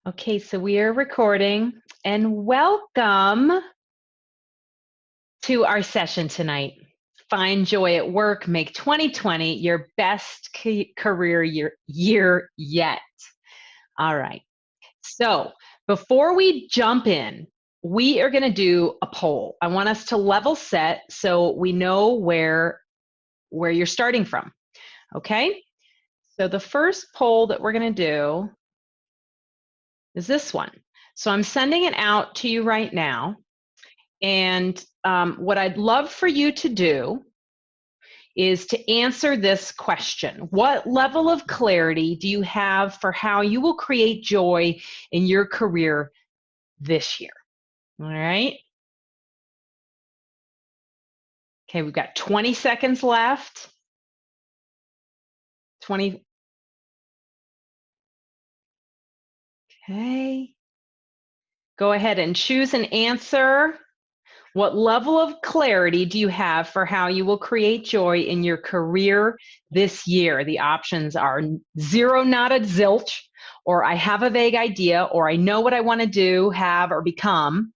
Okay, so we are recording, and welcome to our session tonight. Find joy at work, make 2020 your best career year yet. All right, so before we jump in, we are going to do a poll. I want us to level set so we know where you're starting from, okay? So the first poll that we're going to do is this one. So I'm sending it out to you right now. And what I'd love for you to do is to answer this question. What level of clarity do you have for how you will create joy in your career this year? All right. Okay, we've got 20 seconds left. 20. Okay. Go ahead and choose an answer. What level of clarity do you have for how you will create joy in your career this year? The options are 0, not a zilch, or I have a vague idea, or I know what I want to do, have, or become,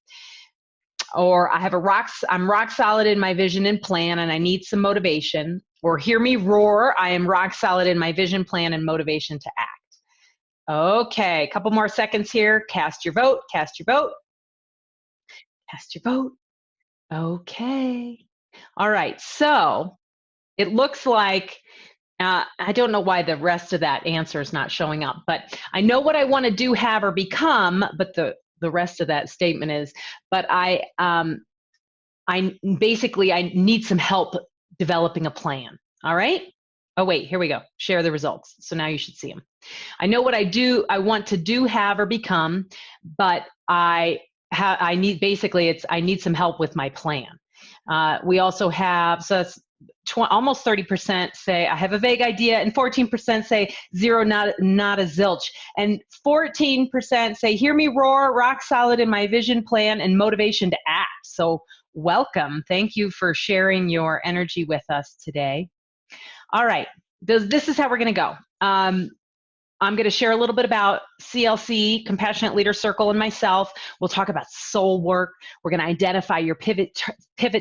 or I'm rock solid in my vision and plan, and I need some motivation, or hear me roar, I am rock solid in my vision, plan, and motivation to act. Okay, a couple more seconds here. Cast your vote, cast your vote, cast your vote. Okay. All right. So it looks like, I don't know why the rest of that answer is not showing up, but I know what I want to do, have, or become, but the rest of that statement is, but I basically, I need some help developing a plan. All right. Oh, wait, here we go. Share the results. So now you should see them. I know what I want to do, have, or become, but I need some help with my plan. We also have, so that's almost 30% say I have a vague idea, and 14% say 0, not a zilch, and 14% say hear me roar, rock solid in my vision, plan, and motivation to act. So welcome. Thank you for sharing your energy with us today. All right, this is how we're going to go. I'm going to share a little bit about CLC, Compassionate Leader Circle, and myself. We'll talk about soul work. We're going to identify your pivot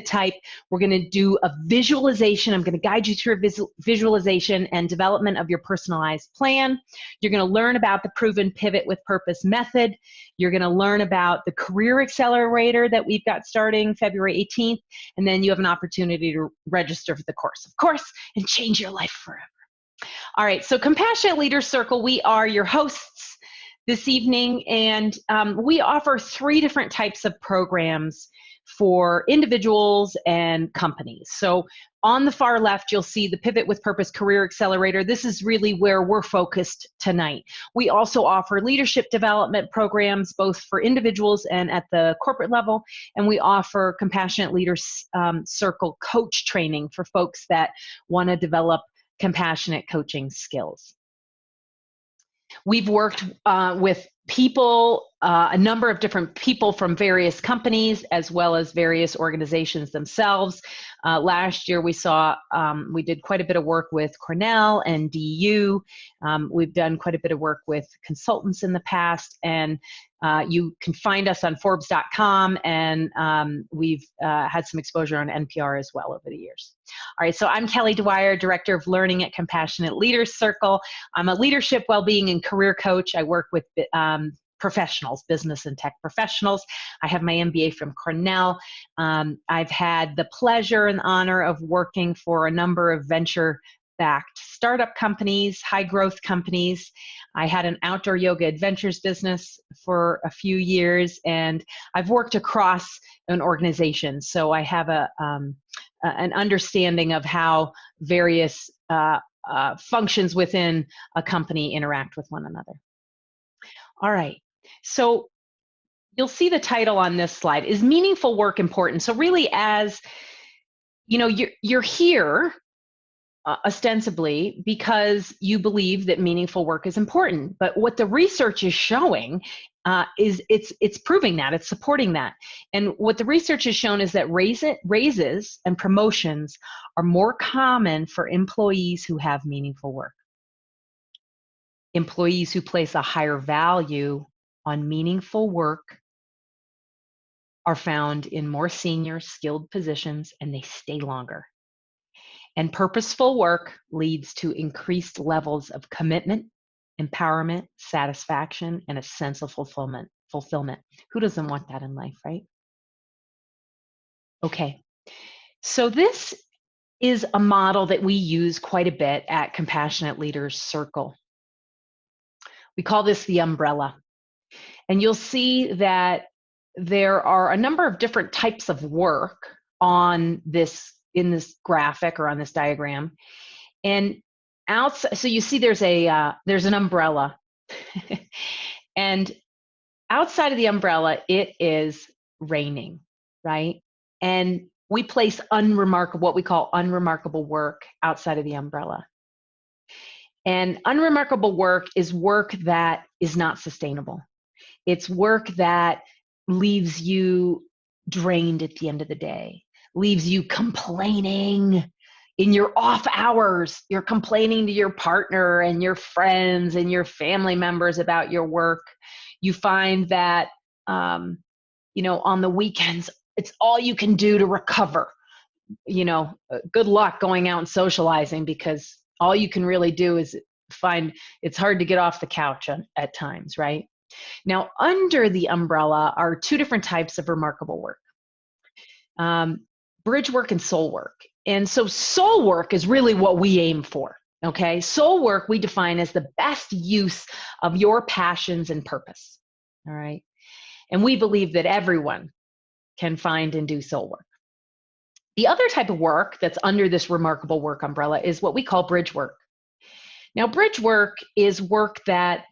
type. We're going to do a visualization. I'm going to guide you through a visualization and development of your personalized plan. You're going to learn about the proven Pivot with Purpose method. You're going to learn about the Career Accelerator that we've got starting February 18th. And then you have an opportunity to register for the course, of course, and change your life forever. All right, so Compassionate Leader Circle, we are your hosts this evening, and we offer 3 different types of programs for individuals and companies. So on the far left, you'll see the Pivot with Purpose Career Accelerator. This is really where we're focused tonight. We also offer leadership development programs, both for individuals and at the corporate level, and we offer Compassionate Leaders Circle coach training for folks that want to develop compassionate coaching skills. We've worked with people, a number of different people from various companies as well as various organizations themselves. Last year we did quite a bit of work with Cornell and DU. We've done quite a bit of work with consultants in the past, and you can find us on Forbes.com, and we've had some exposure on NPR as well over the years. All right, so I'm Kelly Dwyer, Director of Learning at Compassionate Leaders Circle. I'm a leadership, well-being, and career coach. I work with professionals, business and tech professionals. I have my MBA from Cornell. I've had the pleasure and honor of working for a number of venture-backed startup companies, high-growth companies. I had an outdoor yoga adventures business for a few years, and I've worked across an organization, so I have an understanding of how various functions within a company interact with one another. All right, so you'll see the title on this slide. Is meaningful work important? So really, as you know, you're here ostensibly because you believe that meaningful work is important. But what the research is showing is it's proving that, it's supporting that. And what the research has shown is that raises and promotions are more common for employees who have meaningful work. Employees who place a higher value on meaningful work are found in more senior skilled positions, and they stay longer. And purposeful work leads to increased levels of commitment, empowerment, satisfaction, and a sense of fulfillment. Who doesn't want that in life, right? Okay, so this is a model that we use quite a bit at Compassionate Leaders Circle. We call this the umbrella. And you'll see that there are a number of different types of work on this, in this graphic or on this diagram. And outside, so you see there's an umbrella. And outside of the umbrella, it is raining, right? And we place what we call unremarkable work outside of the umbrella. And unremarkable work is work that is not sustainable. It's work that leaves you drained at the end of the day, leaves you complaining in your off hours. You're complaining to your partner and your friends and your family members about your work. You find that, on the weekends, it's all you can do to recover. Good luck going out and socializing, because all you can really do is find it's hard to get off the couch at times, right? Now, under the umbrella are two different types of remarkable work, bridge work and soul work. And so soul work is really what we aim for, okay? Soul work we define as the best use of your passions and purpose, all right? And we believe that everyone can find and do soul work. The other type of work that's under this remarkable work umbrella is what we call bridge work. Now, bridge work is work that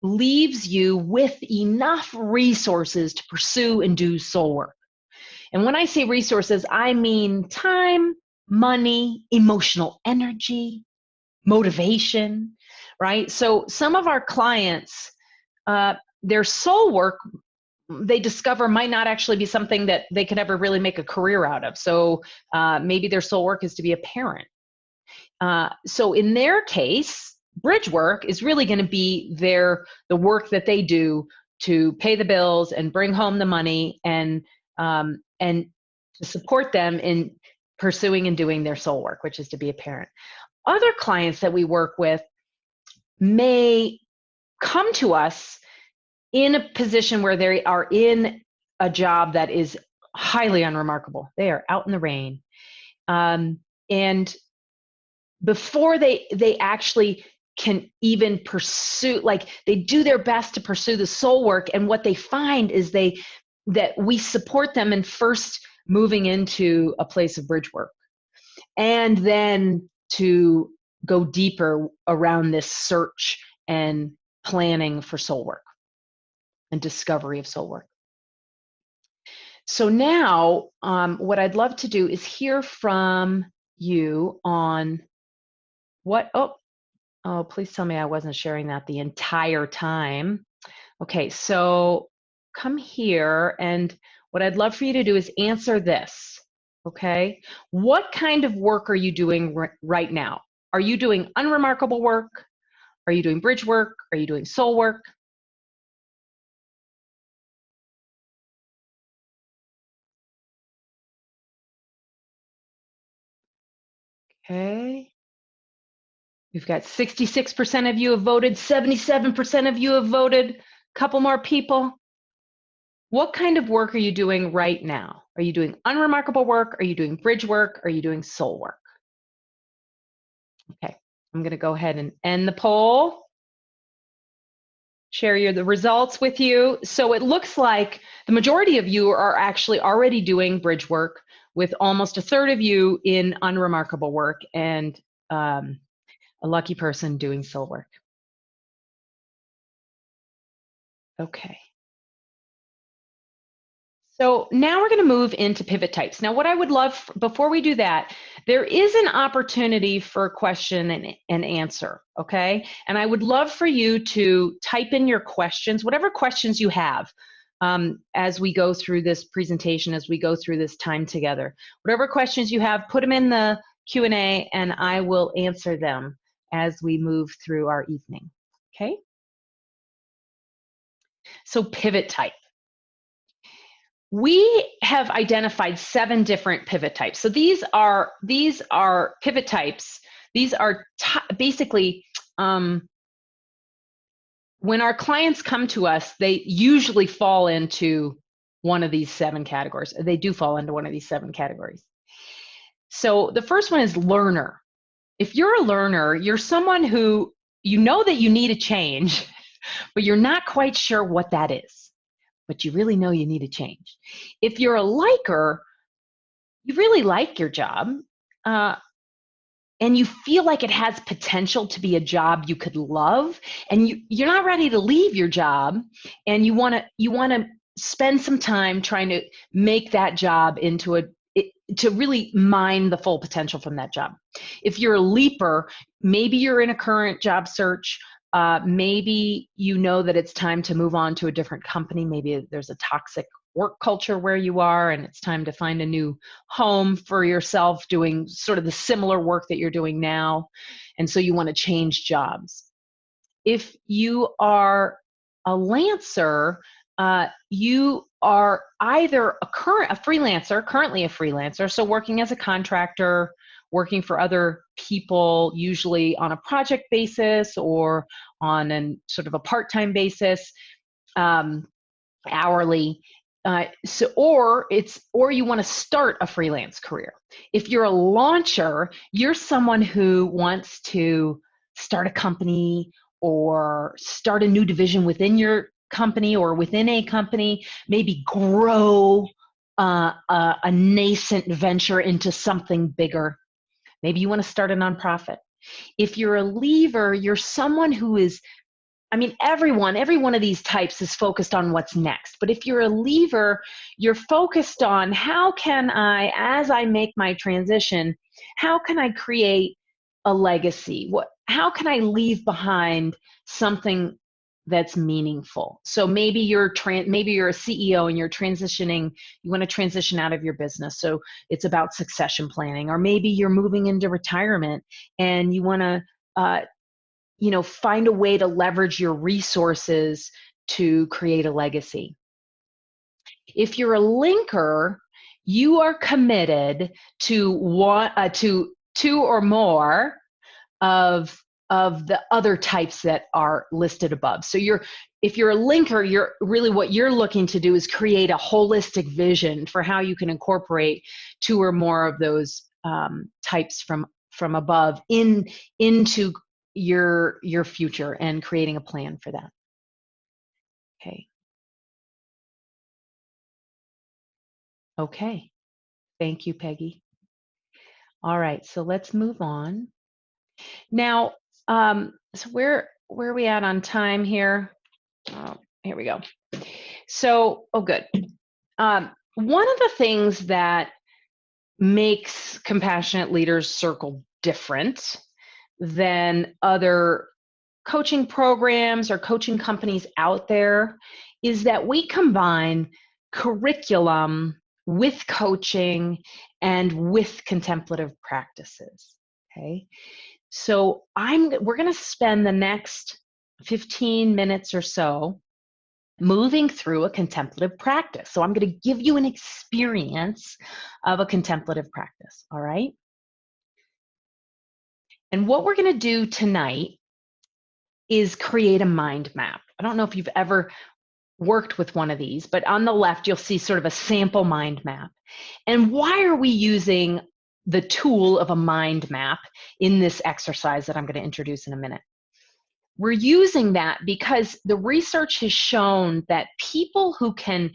leaves you with enough resources to pursue and do soul work. And when I say resources, I mean time, money, emotional energy, motivation, right? So some of our clients, their soul work, they discover might not actually be something that they could ever really make a career out of. So maybe their soul work is to be a parent. So in their case, bridge work is really going to be the work that they do to pay the bills and bring home the money and to support them in pursuing and doing their soul work, which is to be a parent. Other clients that we work with may come to us in a position where they are in a job that is highly unremarkable. They are out in the rain. And before they actually can even pursue, like they do their best to pursue the soul work, and what they find is that we support them in first moving into a place of bridge work, and then to go deeper around this search and planning for soul work and discovery of soul work. So now what I'd love to do is hear from you on what, oh, please tell me I wasn't sharing that the entire time. Okay, so come here, and what I'd love for you to do is answer this, okay? What kind of work are you doing right now? Are you doing unremarkable work? Are you doing bridge work? Are you doing soul work? Okay. We've got 66% of you have voted, 77% of you have voted, a couple more people. What kind of work are you doing right now? Are you doing unremarkable work? Are you doing bridge work? Are you doing soul work? Okay, I'm going to go ahead and end the poll. Share the results with you. So it looks like the majority of you are actually already doing bridge work, with almost a third of you in unremarkable work, and a lucky person doing soul work. Okay. So now we're going to move into pivot types. Now, what I would love, before we do that, there is an opportunity for question and answer, okay? And I would love for you to type in your questions, whatever questions you have, as we go through this presentation, as we go through this time together. Whatever questions you have, put them in the Q&A, and I will answer them as we move through our evening, okay? So pivot type. We have identified 7 different pivot types. So these are pivot types. These are basically when our clients come to us, they usually fall into one of these 7 categories. They do fall into one of these 7 categories. So the first one is learner. If you're a learner, you're someone who you know that you need a change, but you're not quite sure what that is, but you really know you need a change. If you're a liker, you really like your job, and you feel like it has potential to be a job you could love, and you're not ready to leave your job, and you want to spend some time trying to make that job into to really mine the full potential from that job. If you're a leaper, maybe you're in a current job search. Maybe you know that it's time to move on to a different company. Maybe there's a toxic work culture where you are, and it's time to find a new home for yourself doing sort of the similar work that you're doing now. And so you want to change jobs. If you are a Lancer, you are either currently a freelancer, so working as a contractor, working for other people, usually on a project basis or on a sort of a part-time basis, hourly. Or you want to start a freelance career. If you're a launcher, you're someone who wants to start a company or start a new division within your company or within a company, maybe grow a nascent venture into something bigger. Maybe you want to start a nonprofit. If you're a leaver, you're someone who is, every one of these types is focused on what's next. But if you're a leaver, you're focused on how can I, as I make my transition, how can I create a legacy? How can I leave behind something that's meaningful? So maybe you're a CEO and you're transitioning, you want to transition out of your business. So it's about succession planning. Or maybe you're moving into retirement and you want to find a way to leverage your resources to create a legacy. If you're a linker, you are committed to 2 or more of the other types that are listed above. So if you're a linker, what you're looking to do is create a holistic vision for how you can incorporate 2 or more of those types from above into your future and creating a plan for that. Okay. Thank you, Peggy. All right, so let's move on. Now, so where are we at on time here? Oh, here we go. So, good. One of the things that makes Compassionate Leaders Circle different than other coaching programs or coaching companies out there is that we combine curriculum with coaching and with contemplative practices. Okay, so we're going to spend the next 15 minutes or so moving through a contemplative practice. So I'm going to give you an experience of a contemplative practice. All right. And what we're going to do tonight is create a mind map. I don't know if you've ever worked with one of these, but on the left, you'll see sort of a sample mind map. And why are we using the tool of a mind map in this exercise that I'm going to introduce in a minute? We're using that because the research has shown that people who can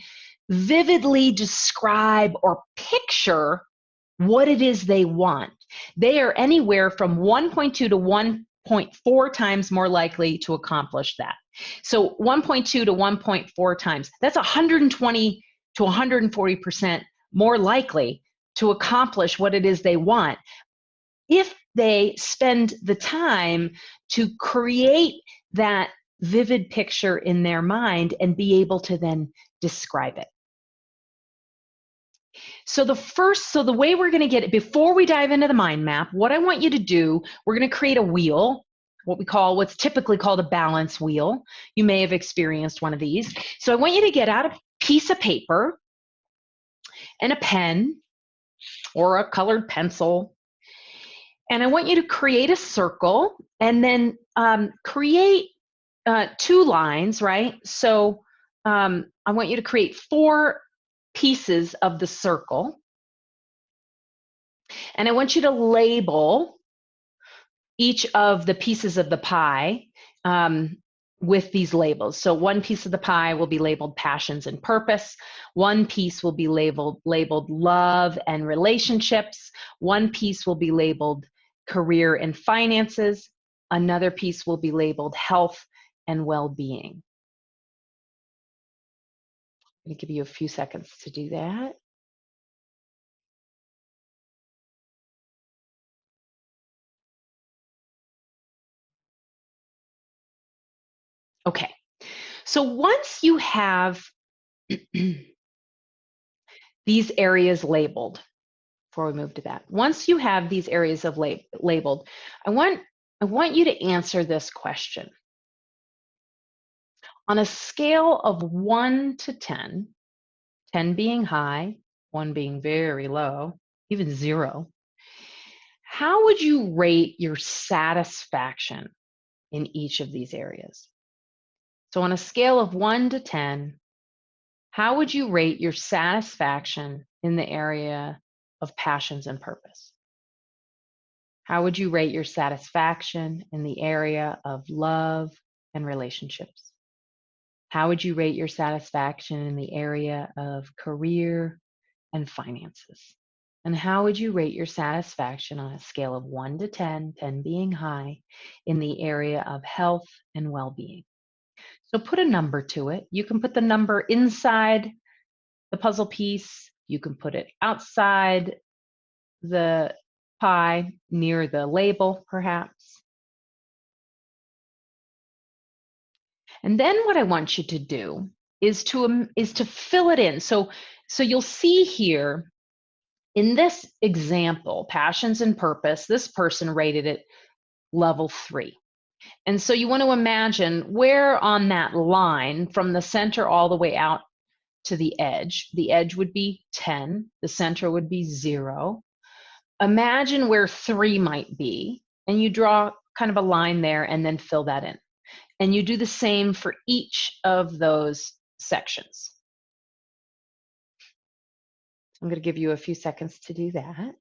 vividly describe or picture what it is they want, they are anywhere from 1.2 to 1.4 times more likely to accomplish that. So 1.2 to 1.4 times, that's 120 to 140% more likely to accomplish what it is they want if they spend the time to create that vivid picture in their mind and be able to then describe it. So the way we're going to get it, before we dive into the mind map, what I want you to do, we're going to create a wheel. what's typically called a balance wheel. You may have experienced one of these. So I want you to get out a piece of paper and a pen or a colored pencil. And I want you to create a circle and then create 2 lines, right? So I want you to create 4 pieces of the circle. And I want you to label each of the pieces of the pie with these labels. So one piece of the pie will be labeled passions and purpose. One piece will be labeled love and relationships. One piece will be labeled career and finances. Another piece will be labeled health and well-being. I'm going to give you a few seconds to do that. Okay, so once you have these areas labeled, before we move to that, once you have these areas of labeled, I want you to answer this question. On a scale of 1 to 10, 10 being high, 1 being very low, even 0, how would you rate your satisfaction in each of these areas? So on a scale of 1 to 10, how would you rate your satisfaction in the area of passions and purpose? How would you rate your satisfaction in the area of love and relationships? How would you rate your satisfaction in the area of career and finances? And how would you rate your satisfaction on a scale of 1 to 10, 10 being high, in the area of health and well-being? So put a number to it. You can put the number inside the puzzle piece. You can put it outside the pie, near the label, perhaps. And then what I want you to do is to fill it in. So you'll see here in this example, passions and purpose, this person rated it level 3. And so you want to imagine where on that line from the center all the way out to the edge would be 10, the center would be 0. Imagine where 3 might be, and you draw kind of a line there and then fill that in. And you do the same for each of those sections. I'm going to give you a few seconds to do that.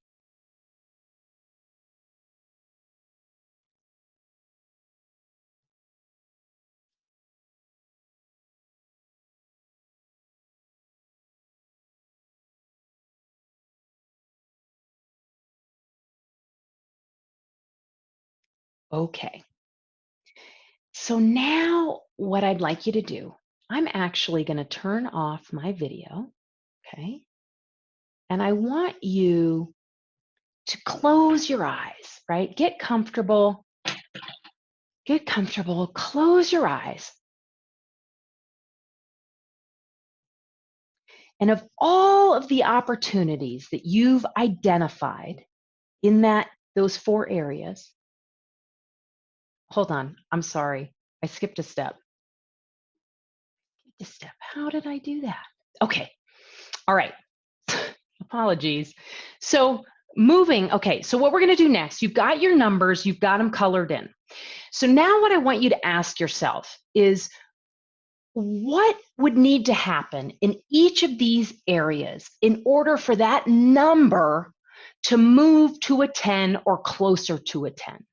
Okay. So now what I'd like you to do, I'm actually going to turn off my video, okay? And I want you to close your eyes, right? Get comfortable, close your eyes. And of all of the opportunities that you've identified in those 4 areas, hold on, I'm sorry, I skipped a step. How did I do that? Okay, all right, apologies. So okay, so what we're gonna do next, you've got your numbers, you've got them colored in. So now what I want you to ask yourself is, what would need to happen in each of these areas in order for that number to move to a 10 or closer to a 10?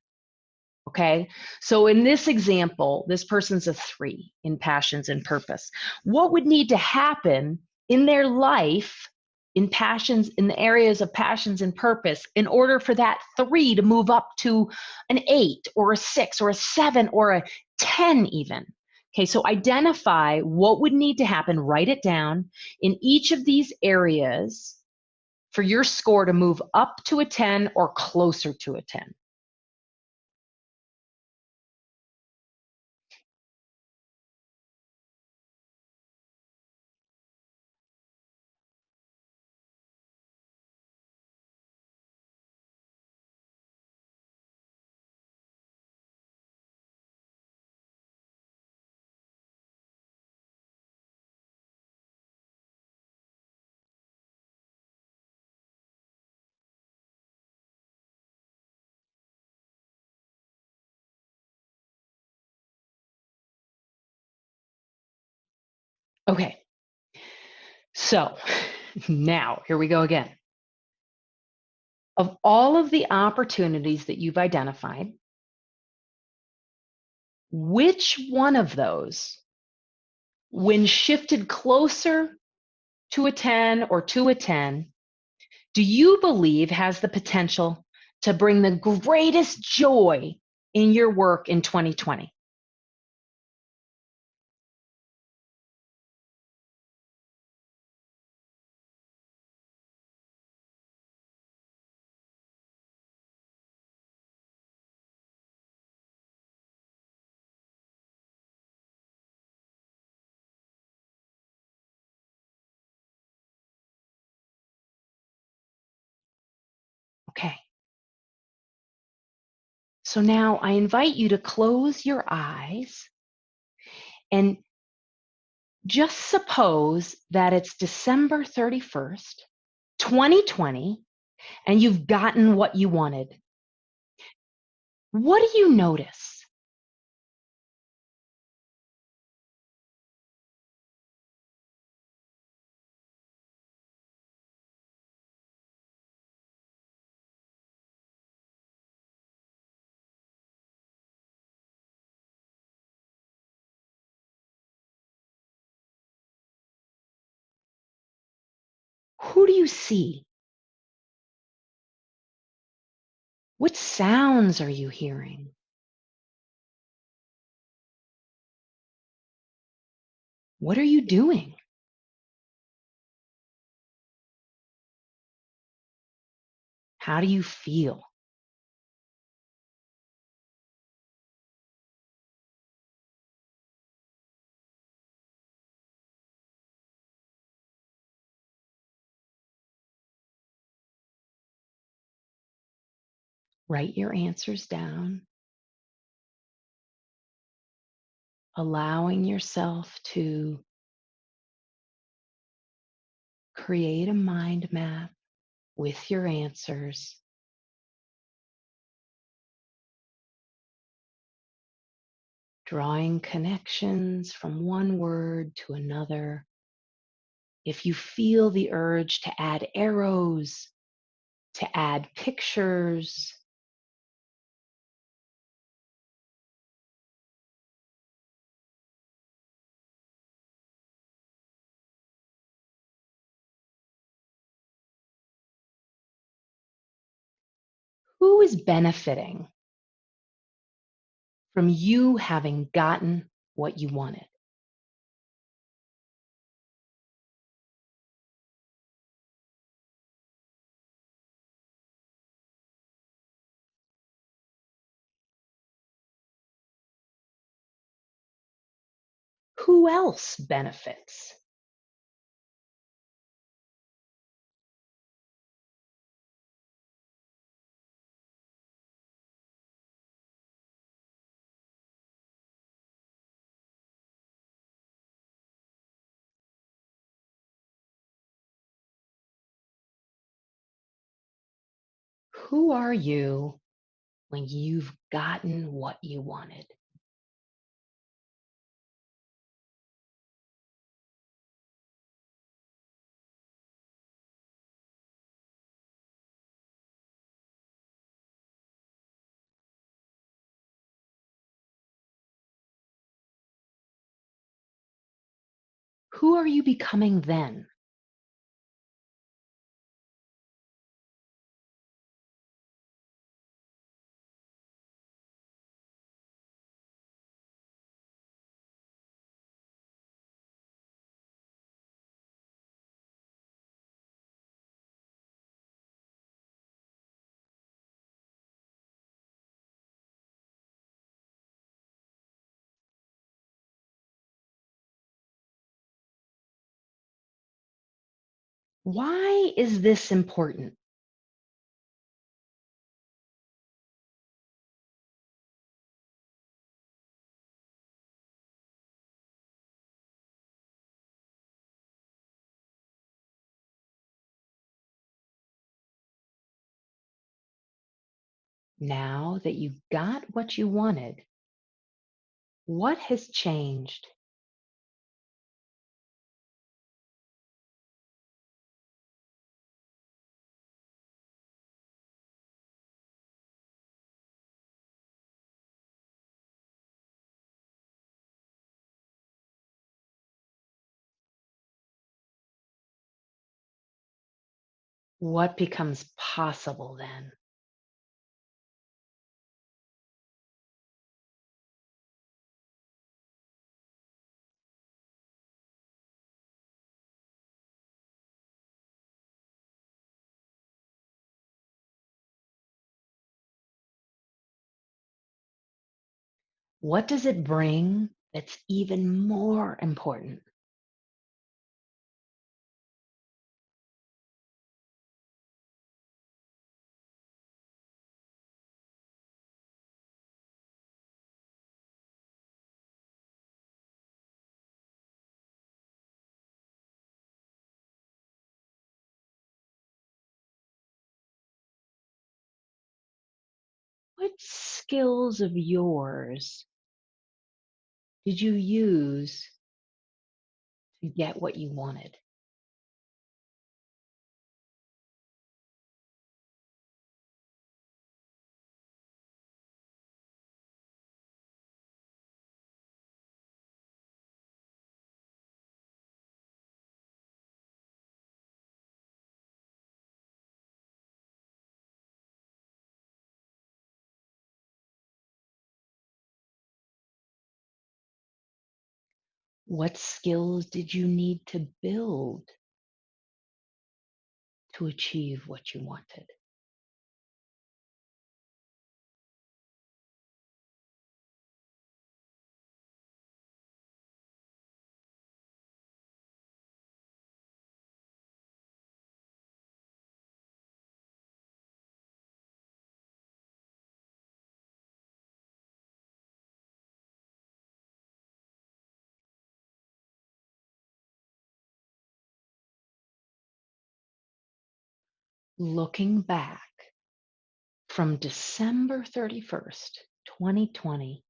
Okay, so in this example, this person's a 3 in passions and purpose. What would need to happen in their life in the areas of passions and purpose in order for that 3 to move up to an 8 or a 6 or a 7 or a 10 even? Okay, so identify what would need to happen, write it down in each of these areas for your score to move up to a 10 or closer to a 10. Okay, so now here we go again. Of all of the opportunities that you've identified, which one of those, when shifted closer to a 10 or to a 10, do you believe has the potential to bring the greatest joy in your work in 2020? Okay. So now I invite you to close your eyes and just suppose that it's December 31st, 2020, and you've gotten what you wanted. What do you notice? Who do you see? What sounds are you hearing? What are you doing? How do you feel? Write your answers down, allowing yourself to create a mind map with your answers, drawing connections from one word to another. If you feel the urge to add arrows, to add pictures, who is benefiting from you having gotten what you wanted? Who else benefits? Who are you when you've gotten what you wanted? Who are you becoming then? Why is this important? Now that you've got what you wanted, what has changed? What becomes possible then? What does it bring that's even more important? What skills of yours did you use to get what you wanted? What skills did you need to build to achieve what you wanted? Looking back from December 31st, 2020,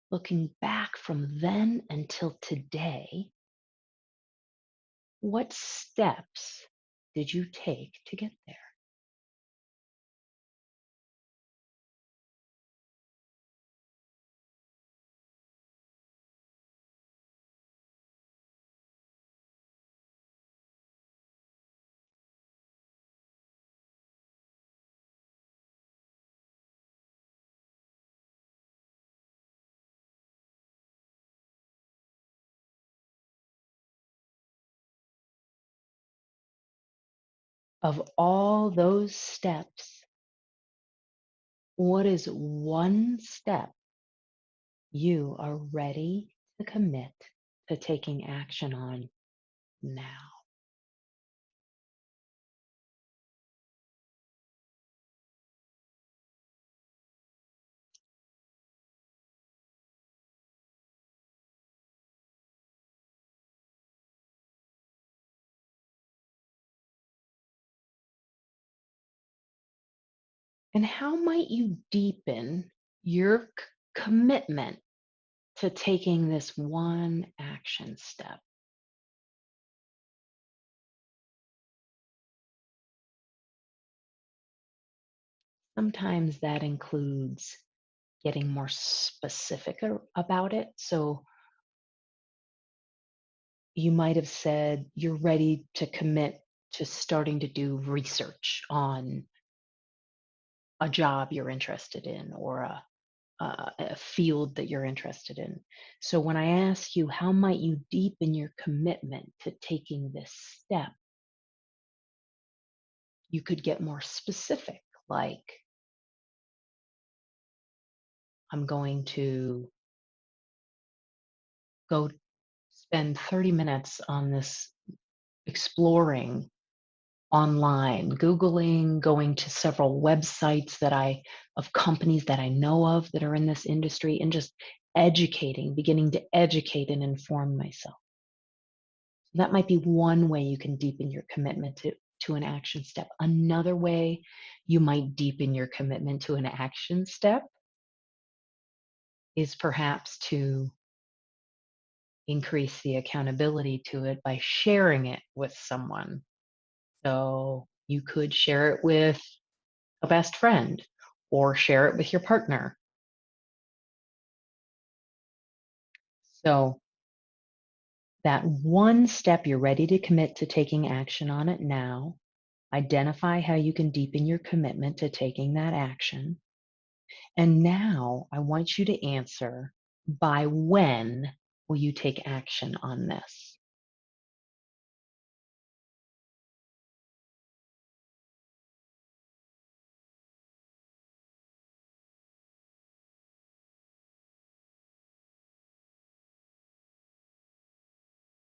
looking back from then until today, what steps did you take to get there? Of all those steps, what is one step you are ready to commit to taking action on now? And how might you deepen your commitment to taking this one action step? Sometimes that includes getting more specific about it. So you might have said you're ready to commit to starting to do research on a job you're interested in or a field that you're interested in. So when I ask you, how might you deepen your commitment to taking this step? You could get more specific, like, I'm going to go spend 30 minutes on this exploring online, Googling, going to several websites of companies that I know of that are in this industry, and just beginning to educate and inform myself. That might be one way you can deepen your commitment to an action step. Another way you might deepen your commitment to an action step is perhaps to increase the accountability to it by sharing it with someone. So you could share it with a best friend or share it with your partner. So that one step you're ready to commit to taking action on it now. Identify how you can deepen your commitment to taking that action. And now I want you to answer, by when will you take action on this?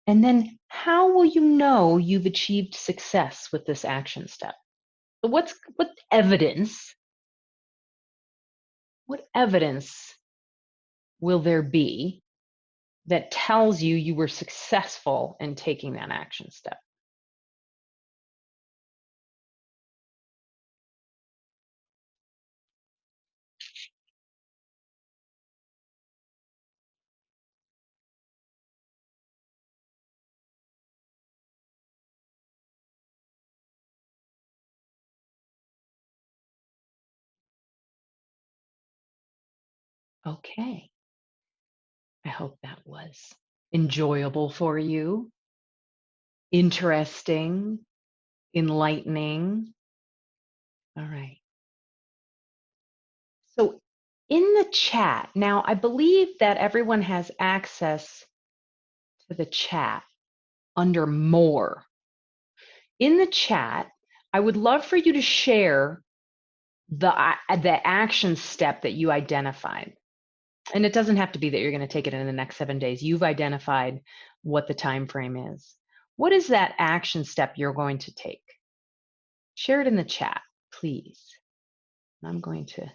And then how will you know you've achieved success with this action step? So what evidence, what evidence will there be that tells you you were successful in taking that action step? Okay. I hope that was enjoyable for you, interesting, enlightening. All right. So in the chat, now I believe that everyone has access to the chat under more. In the chat, I would love for you to share the action step that you identified. And it doesn't have to be that you're going to take it in the next 7 days. You've identified what the time frame is. What is that action step you're going to take? Share it in the chat, please. I'm going to,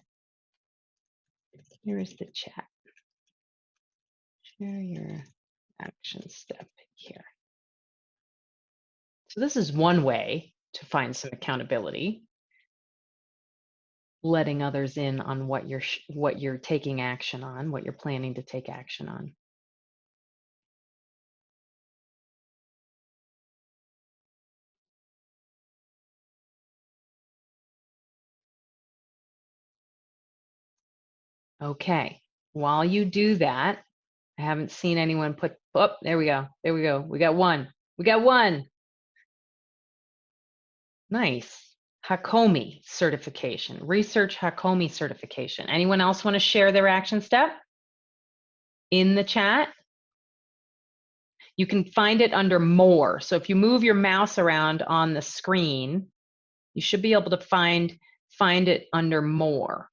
here is the chat. Share your action step here. So this is one way to find some accountability, letting others in on what you're taking action on, what you're planning to take action on. Okay, while you do that, I haven't seen anyone put, oh, there we go. There we go. We got one. We got one. Nice. Hakomi certification, research Hakomi certification. Anyone else want to share their action step in the chat? You can find it under more. So if you move your mouse around on the screen, you should be able to find it under more.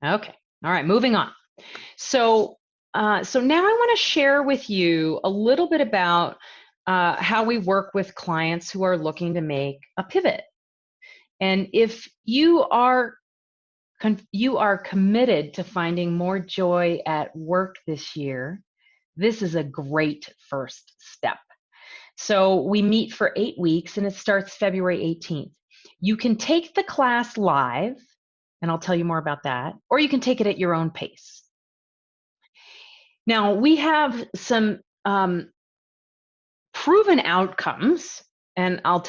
Okay. All right, moving on. So so now I want to share with you a little bit about how we work with clients who are looking to make a pivot. And if you are committed to finding more joy at work this year, this is a great first step. So we meet for 8 weeks and it starts February 18th. You can take the class live, and I'll tell you more about that, or you can take it at your own pace. Now, we have some proven outcomes, and I'll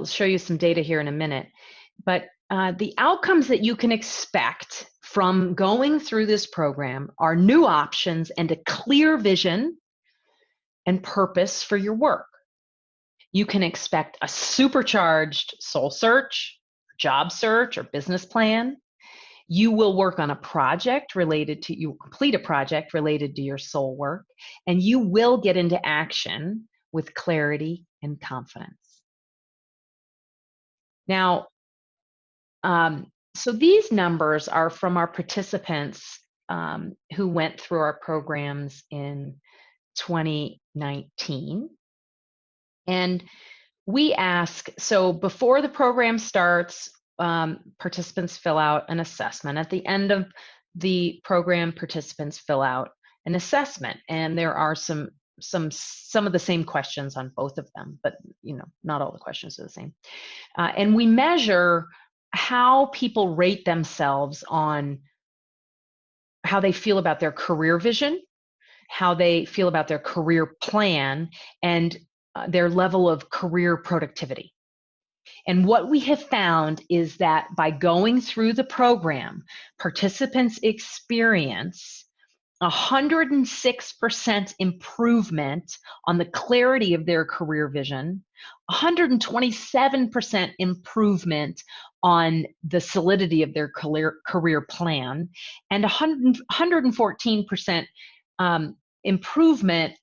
show you some data here in a minute, but the outcomes that you can expect from going through this program are new options and a clear vision and purpose for your work. You can expect a supercharged soul search, job search, or business plan. You will work on a project you complete a project related to your soul work, and you will get into action with clarity and confidence. Now, so these numbers are from our participants who went through our programs in 2019. And we ask, so before the program starts, participants fill out an assessment. At the end of the program, participants fill out an assessment, and there are some of the same questions on both of them, but not all the questions are the same. And we measure how people rate themselves on how they feel about their career vision, how they feel about their career plan, and their level of career productivity. And what we have found is that by going through the program, participants experience 106% improvement on the clarity of their career vision, 127% improvement on the solidity of their career plan, and 114% improvement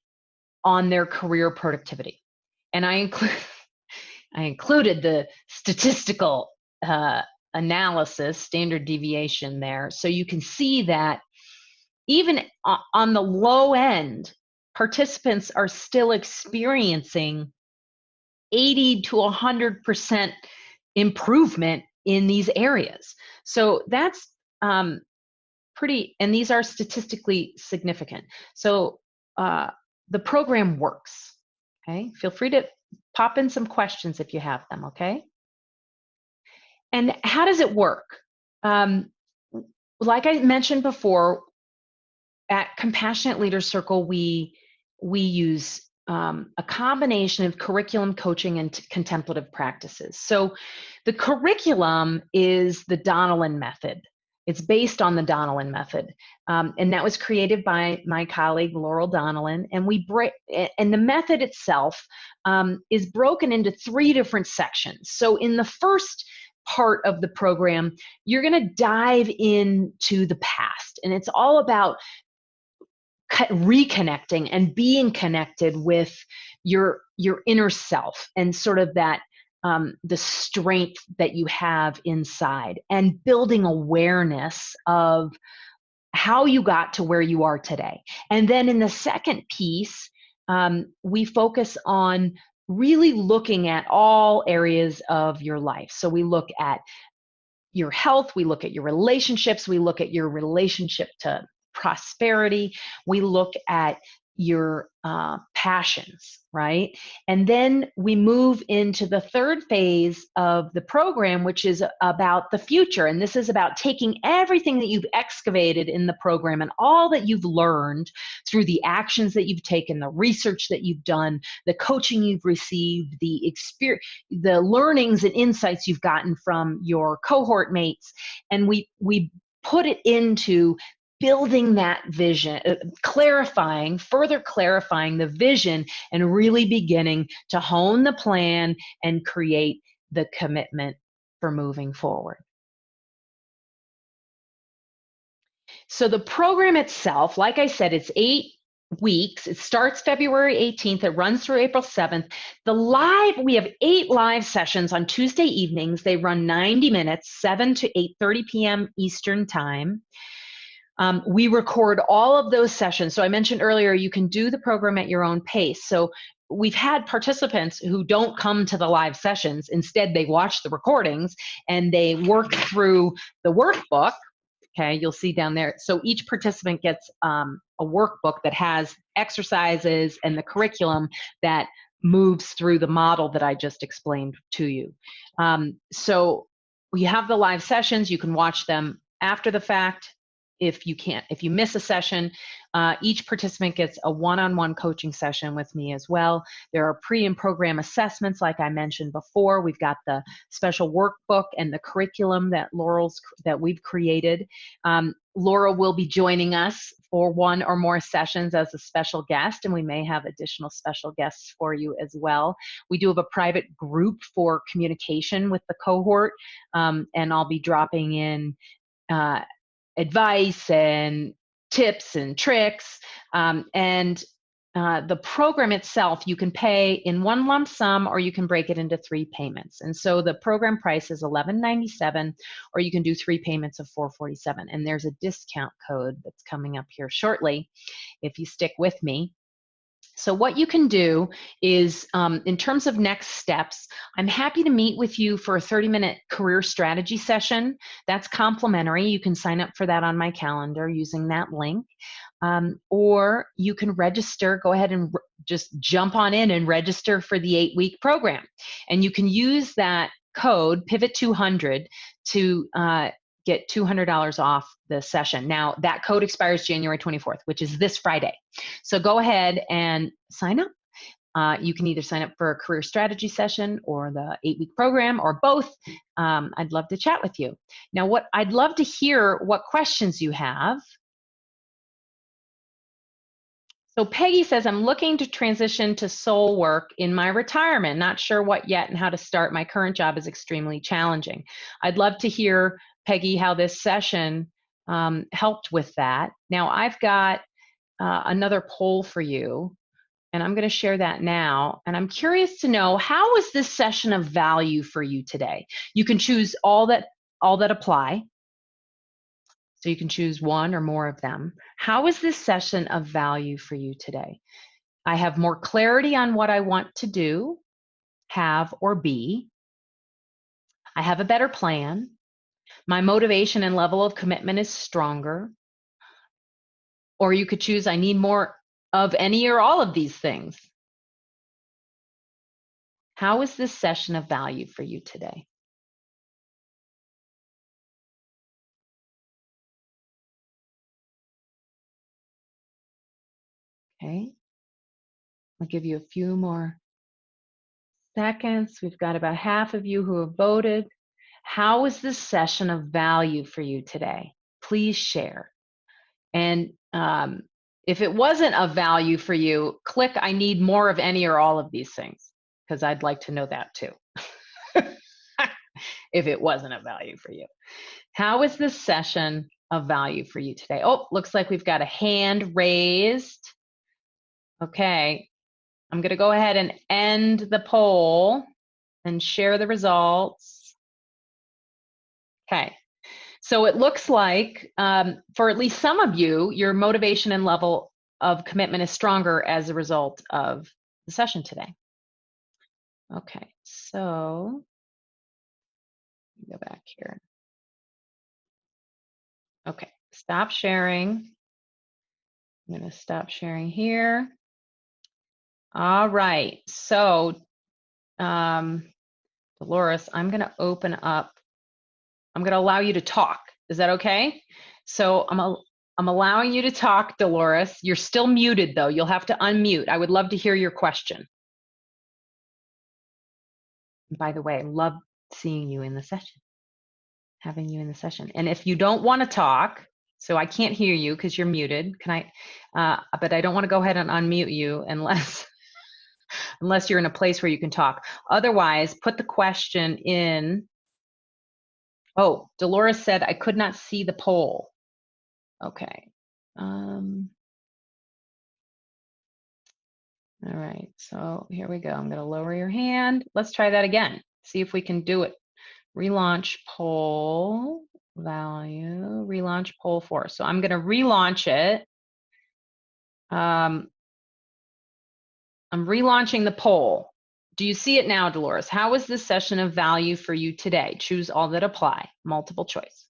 on their career productivity. And I included the statistical analysis, standard deviation there, so you can see that even on the low end, participants are still experiencing 80 to 100% improvement in these areas. So that's pretty, and these are statistically significant. So the program works, okay? Feel free to pop in some questions if you have them, okay? And how does it work? Like I mentioned before, at Compassionate Leaders Circle, we use a combination of curriculum, coaching, and contemplative practices. So the curriculum is the Donnellon method. It's based on the Donnellon method, and that was created by my colleague Laurel Donnellon. And and the method itself is broken into 3 different sections. So in the first part of the program, you're going to dive into the past, and it's all about reconnecting and being connected with your inner self and sort of that the strength that you have inside, and building awareness of how you got to where you are today. And then in the second piece, we focus on really looking at all areas of your life. So we look at your health, we look at your relationships, we look at your relationship to prosperity, we look at your passions, right? And then we move into the third phase of the program, which is about the future. And this is about taking everything that you've excavated in the program and all that you've learned through the actions that you've taken, the research that you've done, the coaching you've received, the experience, the learnings and insights you've gotten from your cohort mates. And we put it into building that vision, further clarifying the vision, and really beginning to hone the plan and create the commitment for moving forward. So the program itself, like I said, it's 8 weeks. It starts February 18th. It runs through April 7th. We have 8 live sessions on Tuesday evenings. They run 90 minutes, 7 to 8:30 p.m. Eastern Time. We record all of those sessions. So I mentioned earlier, you can do the program at your own pace. So we've had participants who don't come to the live sessions. Instead, they watch the recordings and they work through the workbook. Okay, you'll see down there. So each participant gets a workbook that has exercises and the curriculum that moves through the model that I just explained to you. So we have the live sessions. You can watch them after the fact. If you miss a session, each participant gets a one-on-one coaching session with me as well. There are pre and program assessments, like I mentioned before. We've got the special workbook and the curriculum that we've created. Laura will be joining us for 1 or more sessions as a special guest, and we may have additional special guests for you as well. We do have a private group for communication with the cohort, and I'll be dropping in advice and tips and tricks. The program itself, you can pay in one lump sum, or you can break it into 3 payments. And so the program price is $11.97, or you can do 3 payments of $447. And there's a discount code that's coming up here shortly if you stick with me. So what you can do is, in terms of next steps, I'm happy to meet with you for a 30-minute career strategy session. That's complimentary. You can sign up for that on my calendar using that link. Or you can register, go ahead and just jump on in and register for the 8-week program. And you can use that code, Pivot200, to get $200 off the session. Now, that code expires January 24th, which is this Friday. So go ahead and sign up. You can either sign up for a career strategy session or the 8-week program, or both. I'd love to chat with you. Now, I'd love to hear what questions you have. So Peggy says, I'm looking to transition to soul work in my retirement. Not sure what yet and how to start. My current job is extremely challenging. I'd love to hear, Peggy, how this session helped with that. Now, I've got another poll for you, and I'm going to share that now. And I'm curious to know, how was this session of value for you today? You can choose all that apply. So you can choose one or more of them. How is this session of value for you today? I have more clarity on what I want to do, have, or be. I have a better plan. My motivation and level of commitment is stronger. Or you could choose, I need more of any or all of these things. How is this session of value for you today? Okay. I'll give you a few more seconds. We've got about half of you who have voted. How is this session of value for you today? Please share. And if it wasn't of value for you, click I need more of any or all of these things, because I'd like to know that too. If it wasn't of value for you. How is this session of value for you today? Oh, looks like we've got a hand raised. Okay, I'm going to go ahead and end the poll and share the results. Okay, so it looks like for at least some of you, your motivation and level of commitment is stronger as a result of the session today. Okay, so go back here. Okay, stop sharing. I'm going to stop sharing here. All right, so Dolores, I'm going to open up. I'm going to allow you to talk. Is that okay? So I'm allowing you to talk, Dolores. You're still muted, though. You'll have to unmute. I would love to hear your question. By the way, I love seeing you in the session, having you in the session. And if you don't want to talk, so I can't hear you because you're muted, can I, but I don't want to go ahead and unmute you unless you're in a place where you can talk. Otherwise, put the question in. Oh, Dolores said, I could not see the poll. Okay. All right, so here we go. I'm going to lower your hand. Let's try that again. See if we can do it. Relaunch poll value, relaunch poll 4. So I'm going to relaunch it. I'm relaunching the poll. Do you see it now, Dolores? How is this session of value for you today? Choose all that apply, multiple choice.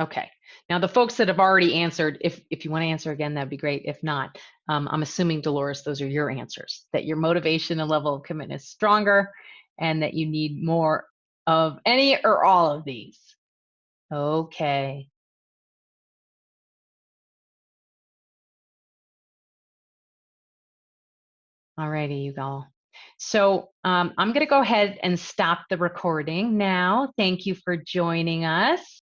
Okay. Now the folks that have already answered, if you want to answer again, that'd be great. If not, I'm assuming, Dolores, those are your answers, that your motivation and level of commitment is stronger and that you need more of any or all of these. Okay. All righty, you all. So I'm going to go ahead and stop the recording now. Thank you for joining us.